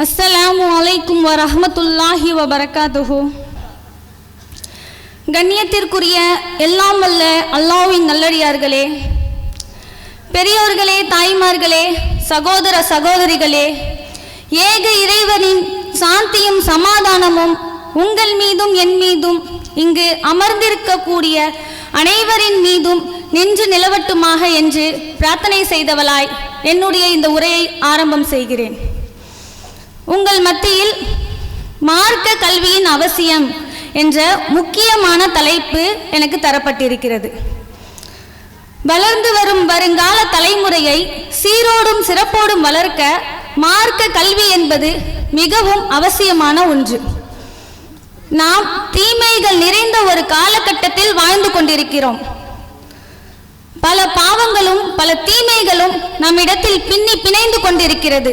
அஸ்ஸலாமு அலைக்கும் வரஹ்மத்துல்லாஹி வபரகாத்துஹு. கண்ணியத்திற்குரிய எல்லாம் வல்ல அல்லாஹ்வின் நல்லடியார்களே, பெரியோர்களே, தாய்மார்களே, சகோதர சகோதரிகளே, ஏக இறைவனின் சாந்தியும் சமாதானமும் உங்கள் மீதும் என் மீதும் இங்கு அமர்ந்திருக்கக்கூடிய அனைவரின் மீதும் நின்று நிலவட்டுமாக என்று பிரார்த்தனை செய்தவளாய் என்னுடைய இந்த உரையை ஆரம்பம் செய்கிறேன். உங்கள் மத்தியில் மார்க்க கல்வியின் அவசியம் என்ற முக்கியமான தலைப்பு எனக்கு தரப்பட்டிருக்கிறது. வளர்ந்து வரும் வருங்கால தலைமுறையை சீரோடும் சிறப்போடும் வளர்க்க மார்க்க கல்வி என்பது மிகவும் அவசியமான ஒன்று. நாம் தீமைகள் நிறைந்த ஒரு காலகட்டத்தில் வாழ்ந்து கொண்டிருக்கிறோம். பல பாவங்களும் பல தீமைகளும் நம்மிடத்தில் பிணைந்து கொண்டிருக்கிறது.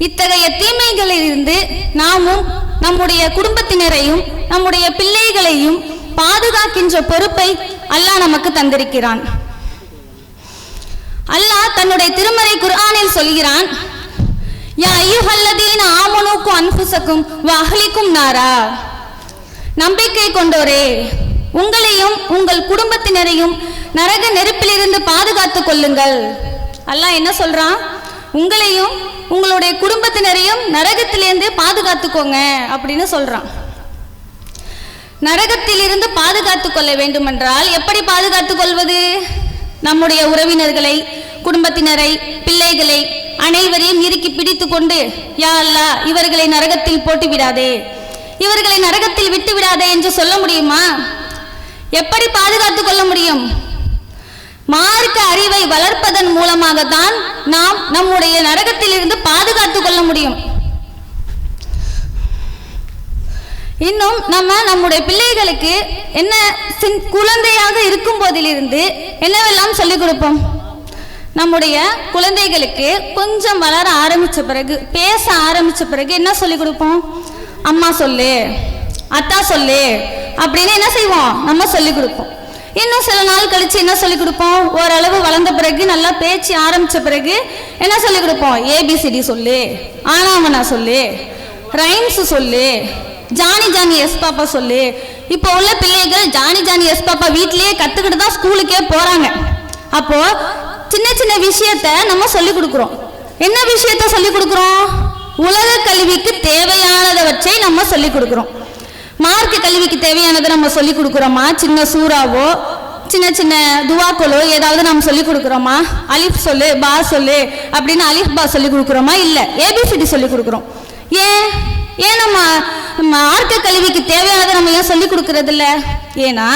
இத்தகைய தீமைகளிலிருந்து நாமும் நம்முடைய குடும்பத்தினரையும் நம்முடைய பிள்ளைகளையும் பாதுகாக்கின்ற பொறுப்பை அல்லாஹ் நமக்கு தந்திருக்கிறான். அல்லாஹ் தன்னுடைய திருமறை குர்ஆனில் சொல்கிறான், யா அய்யுஹல்லதீன ஆமனூ அன்ஃபுஸக்கும் வ அஹ்லிக்கும் நாரா. நம்பிக்கை கொண்டோரே, உங்களையும் உங்கள் குடும்பத்தினரையும் நரக நெருப்பிலிருந்து பாதுகாத்துக் கொள்ளுங்கள். அல்லாஹ் என்ன சொல்றான்? உங்களையும் உங்களுடைய குடும்பத்தினரையும் நரகத்திலிருந்து பாதுகாத்துக்கோங்க அப்படின்னு சொல்றான். நரகத்திலிருந்து பாதுகாத்துக் கொள்ள வேண்டுமென்றால் எப்படி பாதுகாத்துக் கொள்வது? நம்முடைய உறவினர்களை, குடும்பத்தினரை, பிள்ளைகளை அனைவரையும் இறுக்கி பிடித்து கொண்டு, யா அல்லாஹ் இவர்களை நரகத்தில் போட்டு விடாதே, இவர்களை நரகத்தில் விட்டு விடாதே என்று சொல்ல முடியுமா? எப்படி பாதுகாத்துக் கொள்ள முடியும்? மார்க்க அறிவை வளர்ப்பதன் மூலமாகத்தான் நாம் நம்முடைய நரகத்தில் இருந்து பாதுகாத்துக் கொள்ள முடியும். இன்னும் நம்முடைய பிள்ளைகளுக்கு என்ன குழந்தையாக இருக்கும் போதிலிருந்து என்னவெல்லாம் சொல்லிக் கொடுப்போம்? நம்முடைய குழந்தைகளுக்கு கொஞ்சம் வளர ஆரம்பிச்ச பிறகு, பேச ஆரம்பிச்ச பிறகு என்ன சொல்லிக் கொடுப்போம்? அம்மா சொல்லு, அத்தா சொல்லு அப்படின்னு என்ன செய்வோம்? நம்ம சொல்லிக் கொடுப்போம். இன்னும் சில நாள் கழிச்சு என்ன சொல்லிக் கொடுப்போம்? ஓரளவு வளர்ந்த பிறகு, நல்லா பேச்சு ஆரம்பிச்ச பிறகு என்ன சொல்லிக் கொடுப்போம்? ஏபிசிடி சொல்லு, ஆனாமனா சொல்லு, ரைம்ஸ் சொல்லு, ஜானி ஜானி எஸ் பாப்பா சொல்லு. இப்போ உள்ள பிள்ளைகள் ஜானி ஜானி எஸ் பாப்பா வீட்டிலேயே கத்துக்கிட்டு தான் ஸ்கூலுக்கே போறாங்க. அப்போ சின்ன சின்ன விஷயத்த நம்ம சொல்லிக் கொடுக்குறோம். என்ன விஷயத்த சொல்லிக் கொடுக்குறோம்? உலக கல்விக்கு தேவையானதவற்றை நம்ம சொல்லிக் கொடுக்குறோம். மார்க்க கல்விக்கு தேவையானதை நம்ம சொல்லிக் கொடுக்குறோமா? சின்ன சூறாவோ சின்ன சின்ன துவாக்களோ ஏதாவது நம்ம சொல்லிக் கொடுக்குறோமா? அலிஃப் சொல்லு, பா சொல்லு அப்படின்னு அலிஃப் பா சொல்லிக் கொடுக்குறோமா? இல்லை, ஏபிசிடி சொல்லிக் கொடுக்குறோம். ஏன் நம்ம மார்க்க கல்விக்கு தேவையானதை நம்ம ஏன் சொல்லிக் கொடுக்கறது இல்லை? ஏன்னா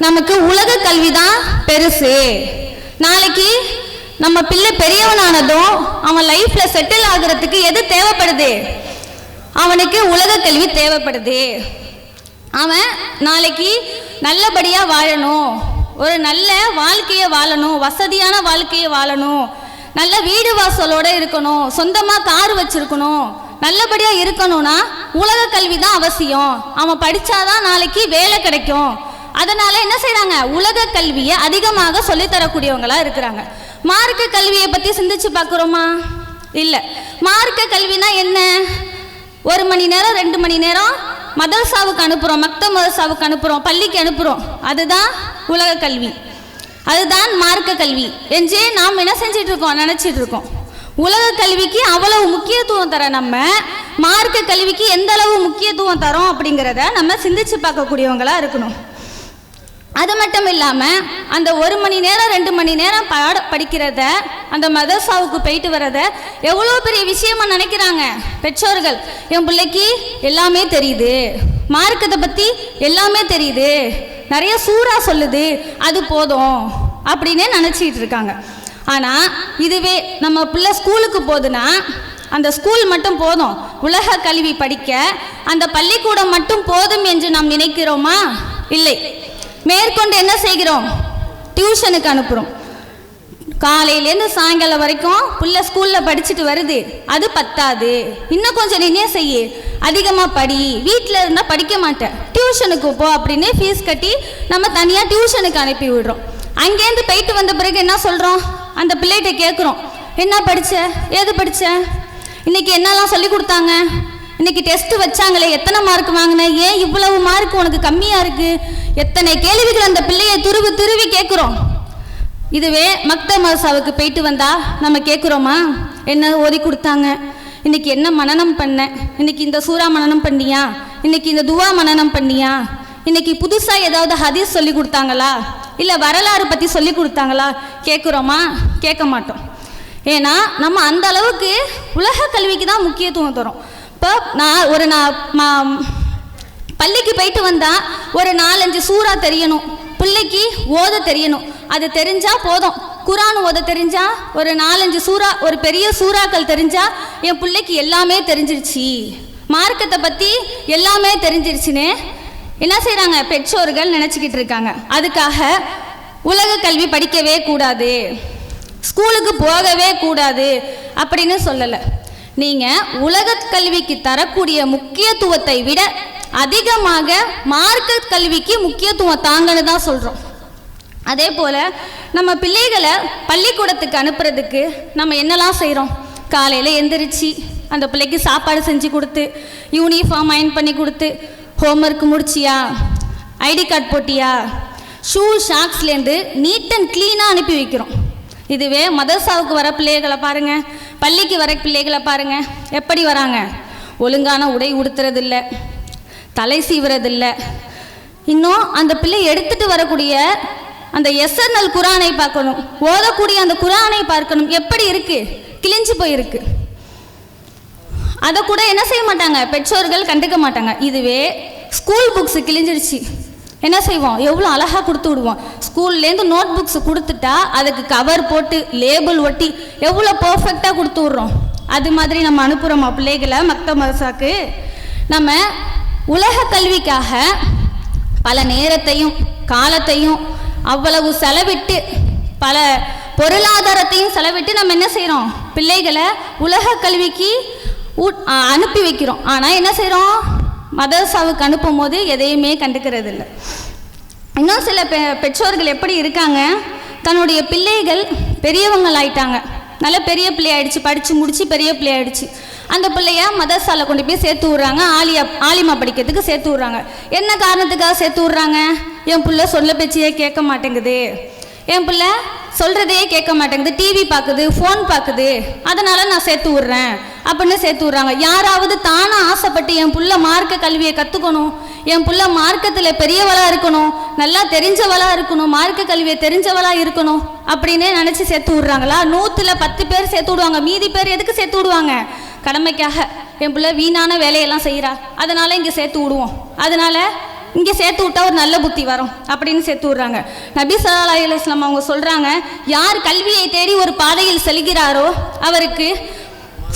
நமக்கு உலக கல்வி தான் பெருசு. நாளைக்கு நம்ம பிள்ளை பெரியவனானதும் அவன் லைஃப்ல செட்டில் ஆகுறதுக்கு எது தேவைப்படுது? அவனுக்கு உலக கல்வி தேவைப்படுது. அவன் நாளைக்கு நல்லபடியா வாழணும், ஒரு நல்ல வாழ்க்கையை வாழணும், வசதியான வாழ்க்கையை வாழணும், நல்ல வீடு வாசலோட இருக்கணும், சொந்தமா கார் வச்சிருக்கணும், நல்லபடியா இருக்கணும்னா உலக கல்வி தான் அவசியம். அவன் படிச்சாதான் நாளைக்கு வேலை கிடைக்கும். அதனால என்ன செய்யறாங்க? உலக கல்வியை அதிகமாக சொல்லித்தரக்கூடியவங்களா இருக்கிறாங்க. மார்க்க கல்வியை பத்தி சிந்திச்சு பார்க்கிறோமா? இல்ல. மார்க்க கல்வினா என்ன? 1 மணி நேரம் 2 மணி நேரம் மதரசாவுக்கு அனுப்புறோம், மக்தப் மதரசாவுக்கு அனுப்புறோம், பள்ளிக்கு அனுப்புறோம். அதுதான் உலக கல்வி, அதுதான் மார்க்க கல்வி என்று நாம் என்ன செஞ்சிட்டு இருக்கோம்? நினைச்சிட்டு இருக்கோம். உலக கல்விக்கு அவ்வளவு முக்கியத்துவம் தர நம்ம மார்க்க கல்விக்கு எந்த அளவு முக்கியத்துவம் தரோம் அப்படிங்கிறத நம்ம சிந்திச்சு பார்க்கக்கூடியவங்களா இருக்கணும். அது மட்டும் இல்லாம அந்த 1 மணி நேரம் 2 மணி நேரம் படிக்கிறத, அந்த மதரசாவுக்கு போயிட்டு வரத எவ்வளோ பெரிய விஷயமா நினைக்கிறாங்க பெற்றோர்கள். என் பிள்ளைக்கு எல்லாமே தெரியுது, மார்க்கத்தை பத்தி எல்லாமே தெரியுது, நிறைய சூறா சொல்லுது, அது போதும் அப்படின்னே நினைச்சிட்டு இருக்காங்க. ஆனா இதுவே நம்ம பிள்ளை ஸ்கூலுக்கு போகுதுன்னா அந்த ஸ்கூல் மட்டும் போதும், உலக கல்வி படிக்க அந்த பள்ளிக்கூடம் மட்டும் போதும் என்று நாம் நினைக்கிறோமா? இல்லை. மேற்கொண்டு என்ன செய்கிறோம்? டியூஷனுக்கு அனுப்புகிறோம். காலையிலேருந்து சாயங்காலம் வரைக்கும் பிள்ளை ஸ்கூலில் படிச்சுட்டு வருது, அது பத்தாது, இன்னும் கொஞ்சம் நீனே செய்ய, அதிகமாக படி, வீட்டில் இருந்தால் படிக்க மாட்டேன், டியூஷனுக்கு போ அப்படின்னு ஃபீஸ் கட்டி நம்ம தனியாக டியூஷனுக்கு அனுப்பி விடுறோம். அங்கேருந்து போயிட்டு வந்த பிறகு என்ன சொல்கிறோம்? அந்த பிள்ளைகிட்ட கேட்குறோம், என்ன படித்த, ஏது படித்த, இன்னைக்கு என்னெல்லாம் சொல்லி கொடுத்தாங்க? இன்னைக்கு டெஸ்ட் வச்சாங்களே, எத்தனை மார்க் வாங்கின, ஏன் இவ்வளவு மார்க் உனக்கு கம்மியாக இருக்குது, எத்தனை கேள்விகள் அந்த பிள்ளையை துருவி கேட்குறோம். இதுவே மக்தப் மதரசாவுக்கு போயிட்டு வந்தா நம்ம கேட்குறோமா? என்ன ஓதி கொடுத்தாங்க, இன்னைக்கு என்ன மனனம் பண்ண, இன்னைக்கு இந்த சூறா மனனம் பண்ணியா, இன்னைக்கு இந்த துவா மனனம் பண்ணியா, இன்னைக்கு புதுசாக ஏதாவது ஹதீஸ் சொல்லி கொடுத்தாங்களா, இல்லை வரலாறு பற்றி சொல்லி கொடுத்தாங்களா? கேட்குறோமா? கேட்க மாட்டோம். ஏன்னா நம்ம அந்த அளவுக்கு உலக கல்விக்கு தான் முக்கியத்துவம் தரோம். இப்போ நான் பள்ளிக்கு போயிட்டு வந்தால் ஒரு 4-5 சூறா தெரியணும், பிள்ளைக்கு ஓத தெரியணும். அது தெரிஞ்சால் போதும். குரான் ஓத தெரிஞ்சா, ஒரு 4-5 சூறா, ஒரு பெரிய சூறாக்கள் தெரிஞ்சா என் பிள்ளைக்கு எல்லாமே தெரிஞ்சிருச்சு, மார்க்கத்தை பற்றி எல்லாமே தெரிஞ்சிருச்சுன்னு என்ன செய்கிறாங்க? பெற்றோர்கள் நினச்சிக்கிட்டு இருக்காங்க. அதுக்காக உலக கல்வி படிக்கவே கூடாது, ஸ்கூலுக்கு போகவே கூடாது அப்படின்னு சொல்லலை. நீங்கள் உலக கல்விக்கு தரக்கூடிய முக்கியத்துவத்தை விட அதிகமாக மார்க்க கல்விக்கு முக்கியத்துவம் தாங்கன்னு தான் சொல்கிறோம். அதே போல் நம்ம பிள்ளைகளை பள்ளிக்கூடத்துக்கு அனுப்புறதுக்கு நம்ம என்னெல்லாம் செய்கிறோம்? காலையில் எந்திரிச்சு அந்த பிள்ளைக்கு சாப்பாடு செஞ்சு கொடுத்து, யூனிஃபார்ம் அயன் பண்ணி கொடுத்து, ஹோம்ஒர்க் முடிச்சியா, ஐடி கார்டு போட்டியா, ஷூ ஷாக்ஸ்லேருந்து நீட் அண்ட் க்ளீனாக அனுப்பி வைக்கிறோம். இதுவே மதரசாவுக்கு வர பிள்ளைகளை பாருங்கள், பள்ளிக்கு வர பிள்ளைகளை பாருங்கள், எப்படி வராங்க? ஒழுங்கான உடை உடுத்துறதில்ல, தலை சீவுறதில்ல. இன்னும் அந்த பிள்ளை எடுத்துகிட்டு வரக்கூடிய அந்த எஸ்என்எல் குரானை பார்க்கணும், ஓதக்கூடிய அந்த குரானை பார்க்கணும், எப்படி இருக்குது? கிழிஞ்சு போயிருக்கு. அதை கூட என்ன செய்ய மாட்டாங்க? பெற்றோர்கள் கண்டுக்க மாட்டாங்க. இதுவே ஸ்கூல் புக்ஸ் கிழிஞ்சிருச்சு, என்ன செய்வோம்? எவ்வளோ அழகாக கொடுத்து விடுவோம். ஸ்கூல்லேருந்து நோட் புக்ஸ் கொடுத்துட்டா அதுக்கு கவர் போட்டு லேபிள் ஒட்டி எவ்வளோ பர்ஃபெக்டாக கொடுத்து விட்றோம். அது மாதிரி நம்ம அனுப்புகிறோமா பிள்ளைகளை மக்தப் மதரசாக்கு? நம்ம உலக கல்விக்காக பல நேரத்தையும் காலத்தையும் அவ்வளவு செலவிட்டு, பல பொருளாதாரத்தையும் செலவிட்டு நம்ம என்ன செய்கிறோம்? பிள்ளைகளை உலக கல்விக்கு அனுப்பி வைக்கிறோம். ஆனால் என்ன செய்கிறோம்? மதரசாவுக்கு அனுப்பும் போது எதையுமே கண்டுக்கிறது இல்லை. இன்னும் சில பெற்றோர்கள் எப்படி இருக்காங்க? தன்னுடைய பிள்ளைகள் பெரியவங்கள் ஆயிட்டாங்க, நல்ல பெரிய பிள்ளையாயிடுச்சு, படித்து முடித்து பெரிய பிள்ளையாயிடுச்சு, அந்த பிள்ளைய மதரசாவில் கொண்டு போய் சேர்த்து விட்றாங்க, ஆலிமா படிக்கிறதுக்கு சேர்த்து விட்றாங்க. என்ன காரணத்துக்காக சேர்த்து விட்றாங்க? என் பிள்ளை சொல்ல பேச்சையே கேட்க மாட்டேங்குது, என் பிள்ளை சொல்கிறதையே கேட்க மாட்டேங்குது, டிவி பார்க்குது, ஃபோன் பார்க்குது, அதனால் நான் சேர்த்து விட்றேன் அப்படின்னு சேர்த்து விட்றாங்க. யாராவது தானாக ஆசைப்பட்டு என் பிள்ளை மார்க்க கல்வியை கற்றுக்கணும், என் பிள்ளை மார்க்கத்தில் பெரியவளாக இருக்கணும், நல்லா தெரிஞ்சவளாக இருக்கணும், மார்க்க கல்வியை தெரிஞ்சவளாக இருக்கணும் அப்படின்னு நினச்சி சேர்த்து விட்றாங்களா? 100ல் 10 பேர் சேர்த்து விடுவாங்க. மீதி பேர் எதுக்கு சேர்த்து விடுவாங்க? கடமைக்காக. என் பிள்ளை வீணான வேலையெல்லாம் செய்கிறா, அதனால் இங்கே சேர்த்து விடுவோம், அதனால் இங்கே சேர்த்து விட்டா ஒரு நல்ல புத்தி வரும் அப்படின்னு சேர்த்து விட்றாங்க. நபி ஸல்லல்லாஹு அலைஹி வஸல்லம் அவங்க சொல்கிறாங்க, யார் கல்வியை தேடி ஒரு பாதையில் செல்கிறாரோ அவருக்கு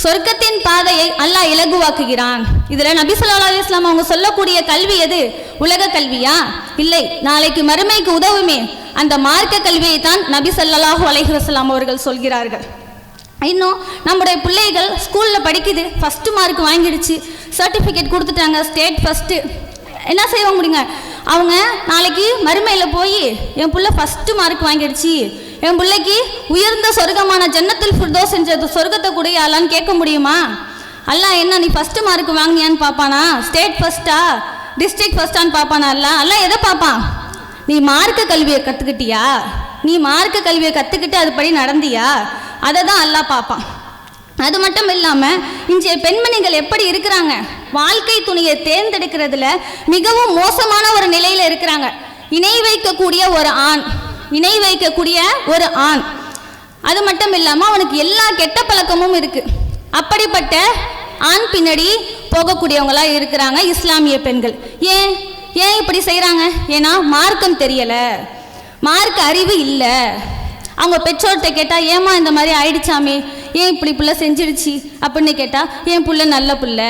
சொர்க்கத்தின் பாதையை அல்லாஹ் இலகுவாக்குகிறான். இதில் நபி ஸல்லல்லாஹு அலைஹி வஸல்லம் அவங்க சொல்லக்கூடிய கல்வி எது? உலக கல்வியா? இல்லை, நாளைக்கு மறுமைக்கு உதவுமே அந்த மார்க்க கல்வியை தான் நபி ஸல்லல்லாஹு அலைஹி வஸல்லம் அவர்கள் சொல்கிறார்கள். இன்னும் நம்முடைய பிள்ளைகள் ஸ்கூலில் படிக்குது, ஃபஸ்ட்டு மார்க் வாங்கிடுச்சு, சர்டிஃபிகேட் கொடுத்துட்டாங்க, ஸ்டேட் ஃபஸ்ட்டு. என்ன செய்ய முடியுங்க? அவங்க நாளைக்கு மறுமையில் போய் என் பிள்ளை ஃபஸ்ட்டு மார்க் வாங்கிடுச்சு, என் பிள்ளைக்கு உயர்ந்த சொர்க்கமான ஜன்னத்துல் ஃபிர்தௌஸ் என்ற சொர்க்கத்தை கூட அல்லான்னு கேட்க முடியுமா? அல்லாஹ் என்ன நீ ஃபஸ்ட்டு மார்க் வாங்கினியான்னு பார்ப்பானா? ஸ்டேட் ஃபஸ்ட்டா டிஸ்ட்ரிக்ட் ஃபஸ்ட்டான்னு பார்ப்பானா? அல்லாஹ் எதை பார்ப்பான்? நீ மார்க்க கல்வியை கற்றுக்கிட்டியா, நீ மார்க்க கல்வியை கற்றுக்கிட்டு அதுபடி நடந்தியா, அதை தான் அல்லாஹ் பார்ப்பான். அது மட்டும் இல்லாமல் இன்றைய பெண்மணிகள் எப்படி இருக்கிறாங்க? வாழ்க்கை துணையை தேர்ந்தெடுக்கிறதுல மிகவும் மோசமான ஒரு நிலையில் இருக்கிறாங்க. இணை வைக்கக்கூடிய ஒரு ஆண், அது மட்டும் இல்லாமல் அவனுக்கு எல்லா கெட்ட பழக்கமும் இருக்குது. அப்படிப்பட்ட ஆண் பின்னாடி போகக்கூடியவங்களாக இருக்கிறாங்க இஸ்லாமிய பெண்கள். ஏன் இப்படி செய்கிறாங்க? ஏன்னா மார்க்கம் தெரியலை, மார்க்க அறிவு இல்லை. அவங்க பெற்றோர்கிட்ட கேட்டால் ஏமா இந்த மாதிரி ஆயிடுச்சாமே, ஏன் இப்படி பிள்ளை செஞ்சிடுச்சு அப்படின்னு கேட்டால், என் பிள்ளை நல்ல பிள்ளை,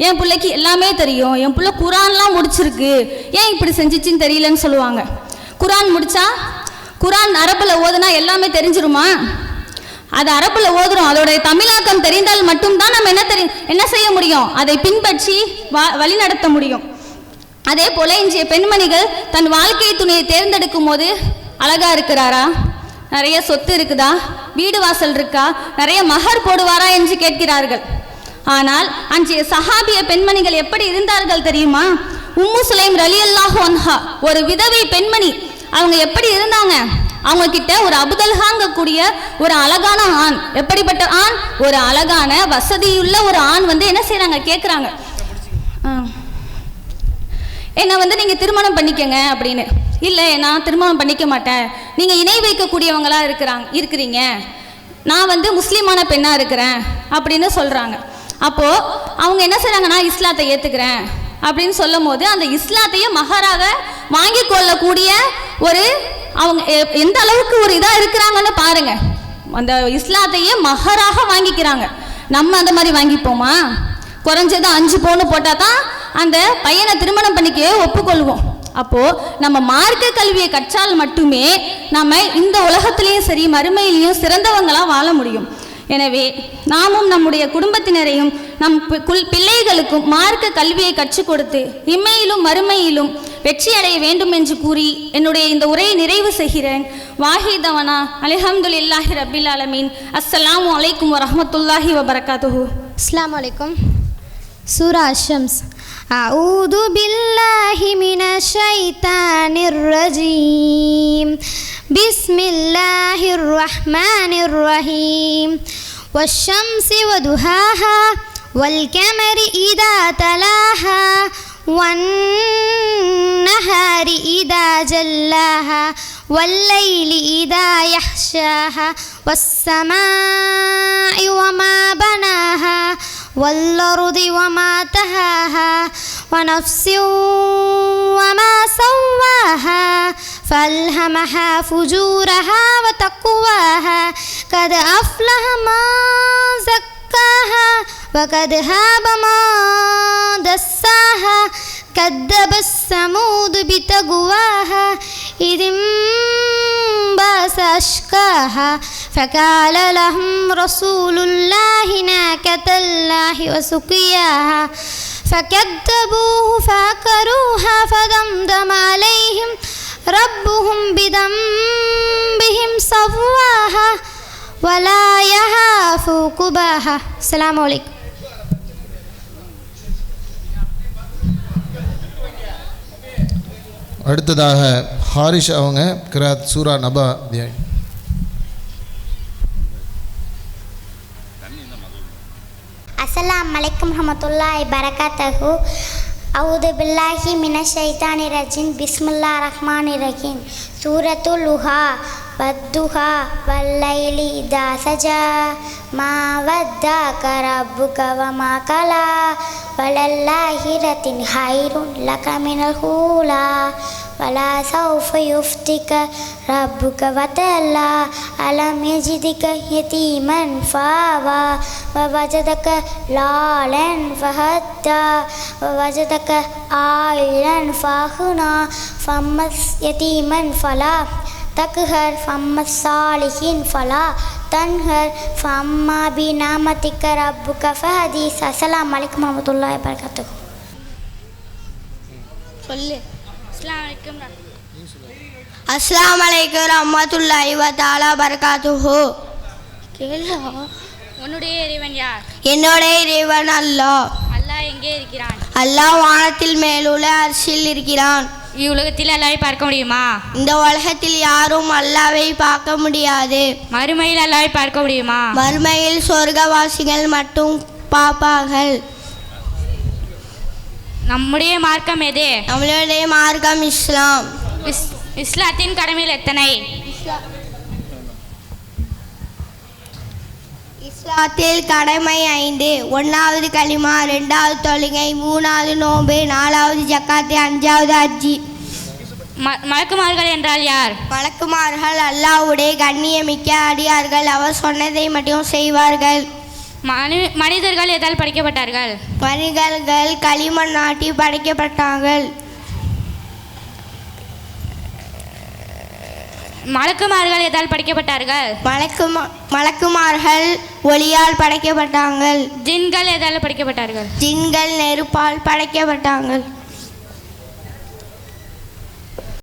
என் பிள்ளைக்கு எல்லாமே தெரியும், என் பிள்ளை குரான்லாம் முடிச்சிருக்கு, ஏன் இப்படி செஞ்சிச்சின்னு தெரியலன்னு சொல்லுவாங்க. குரான் முடித்தா, குரான் அரபில் ஓதுனா எல்லாமே தெரிஞ்சிருமா? அது அரபில் ஓதுறோம், அதோடைய தமிழாக்கம் தெரிந்தால் மட்டும்தான் நம்ம என்ன செய்ய முடியும்? அதை பின்பற்றி வழி நடத்த முடியும். அதே போல் இன்றைய பெண்மணிகள் தன் வாழ்க்கை துணையை தேர்ந்தெடுக்கும் போது அழகா இருக்கிறாரா, நிறைய சொத்து இருக்குதா, வீடு வாசல் இருக்கா, நிறைய மகர் போடுவாரா என்று கேட்கிறார்கள். ஆனால் அன்றைய சஹாபிய பெண்மணிகள் எப்படி இருந்தார்கள் தெரியுமா? உம்மு சுலைம் ரலியல்லாஹு அன்ஹா ஒரு விதவை பெண்மணி. அவங்க எப்படி இருந்தாங்க? அவங்க கிட்ட ஒரு அபுதல்ஹாங்க கூடிய ஒரு அழகான ஆண், எப்படிப்பட்ட ஆண்? ஒரு அழகான வசதியுள்ள ஒரு ஆண் என்ன செய்யறாங்க, கேட்குறாங்க, என்னை நீங்க திருமணம் பண்ணிக்கங்க அப்படின்னு. இல்லை, நான் திருமணம் பண்ணிக்க மாட்டேன், நீங்க இணை வைக்கக்கூடியவங்களா இருக்கிறீங்க, நான் முஸ்லீமான பெண்ணா இருக்கிறேன் அப்படின்னு சொல்றாங்க. அப்போ அவங்க என்ன செய்றாங்க, நான் இஸ்லாத்தை ஏத்துக்கிறேன் அப்படின்னு சொல்லும் போது அந்த இஸ்லாத்தையே மகராக வாங்கி கொள்ளக்கூடிய ஒரு அவங்க எந்த அளவுக்கு ஒரு இதா இருக்கிறாங்கன்னு பாருங்க. அந்த இஸ்லாத்தையே மகராக வாங்கிக்கிறாங்க. நம்ம அந்த மாதிரி வாங்கிப்போமா? குறைஞ்சது 5 பவுன் போட்டா தான் அந்த பையனை திருமணம் பண்ணிக்கவே ஒப்புக்கொள்வோம். அப்போ நம்ம மார்க்க கல்வியை கற்றால் மட்டுமே நம்ம இந்த உலகத்திலையும் சரி மறுமையிலையும் சிறந்தவங்களா வாழ முடியும். எனவே நாமும் நம்முடைய குடும்பத்தினரையும் நம் பிள்ளைகளுக்கும் மார்க்க கல்வியை கற்றுக் கொடுத்து இம்மையிலும் மறுமையிலும் வெற்றி அடைய வேண்டும் என்று கூறி என்னுடைய இந்த உரையை நிறைவு செய்கிறேன். வாஹிதவனா அல்ஹம்துலில்லாஹி ரப்பில் ஆலமீன். அஸ்ஸலாமு அலைக்கும் வரஹ்மத்துல்லாஹி வபரகாத்துஹு. அஸ்ஸலாமு அலைக்கும். சூரா அஷம்ஸ். அஊது பில்லாஹி மினஷ் ஷைத்தானிர் ரஜீம். பிஸ்மில்லாஹிர் ரஹ்மானிர் ரஹீம். வஷ்ஷம்ஸி வதுஹாஹா வல்கமரி இதா தலாஹா வன்னஹாரி இதா ஜல்லாஹா வல்லைலி இதா யஹ்ஷாஹா வஸ்ஸமாஇ வமா பனாஹா والأرض وما تهاها ونفس وما سواها فألهمها فجورها وتقواها قد أفلح من زكاها وقد خاب من دساها كذب الثمود بتقواها إذ انبعث أشقاها فقال لهم رسول الله ناقة الله وسقياها فكذبوه فعقروها فدمدم عليهم ربهم بذنبهم سواها ولا يخاف عقباها. السلام عليكم. அடுத்ததாக ஹாரிஷ் அவங்க கிராத் சூரா நபா அத்தியாயம். அஸ்ஸலாமு அலைக்கும் வரஹ்மத்துல்லாஹி வபரகாத்துஹு. அஊது பில்லாஹி மினஷ் ஷைத்தானிர் ரஜீம். பிஸ்மில்லாஹிர் ரஹ்மானிர் ரஹீம். சூரத்துல் லுஹா வத்துஹா வல்லைலி இதா சஜா மா வத்தக ரப்புக வமா கலா வலல்லாஹிரத்தின் ஹைருன் லக மினல் ஹூலா வலா சௌஃப யுஃப்திக ரப்புக வதல்லா அலம் யஜிதிக யதீமன் ஃபஆவா வவஜதக லாலன் ஃபஹத்தா வவஜதக ஆயிலன் ஃபஅஹ்னா ஃபம்மஸ் யதீமன் ஃபலா தக்ஹர் ஃபம்மஸ் சாலிஹின் ஃபலா தன்ஹர் ஃபம்மா பிநாமதிக ரப்புக ஃபஹதீஸ். அஸ்ஸலாமு அலைக்கும் வரஹ்மத்துல்லாஹி வபரகாத்துஹு. சொல்லு. அஸ்ஸலாமு அலைக்கும் ரஹ்மத்துல்லாஹி வ தஆலா பரகாத்துஹு. கேளா. உன்னுடைய இறைவன் யார்? என்னுடைய இறைவன் அல்லாஹ். அல்லாஹ் எங்கே இருக்கிறான்? அல்லாஹ் வானத்தில் மேலுள்ள அர்ஷில் இருக்கிறான். இவ்வுலகத்தில் அல்லாஹ்வை பார்க்க முடியுமா? இந்த உலகத்தில் யாரும் அல்லாஹ்வை பார்க்க முடியாது. மறுமையில் அல்லாஹ்வை பார்க்க முடியுமா? மறுமையில் சொர்க்கவாசிகள் மட்டும் பார்ப்பார்கள். நம்முடைய மார்க்கம் எது? நம்மளுடைய மார்க்கம் இஸ்லாம். இஸ்லாத்தின் கடமைகள் எத்தனை? இஸ்லாத்தில் கடமை 5. 1வது கலிமா, 2வது தொழுகை, 3வது நோன்பு, 4வது ஜக்காத்து, 5வது ஹஜ்ஜி. மலக்குமார்கள் என்றால் யார்? மலக்குமார்கள் அல்லாஹ்வுடைய கண்ணியமிக்க அடியார்கள். அவர் சொன்னதை மட்டும் செய்வார்கள். மனிதர்கள் எதால் படைக்கப்பட்டார்கள்? மனிதர்கள் களிமண் நாட்டி படைக்கப்பட்டார்கள். மலக்குமார்கள் எதால் படைக்கப்பட்டார்கள்? மலக்குமார்கள் ஒளியால் படைக்கப்பட்டார்கள். ஜின்கள் எதால் படைக்கப்பட்டார்கள்? ஜின்கள் நெருப்பால் படைக்கப்பட்டார்கள்.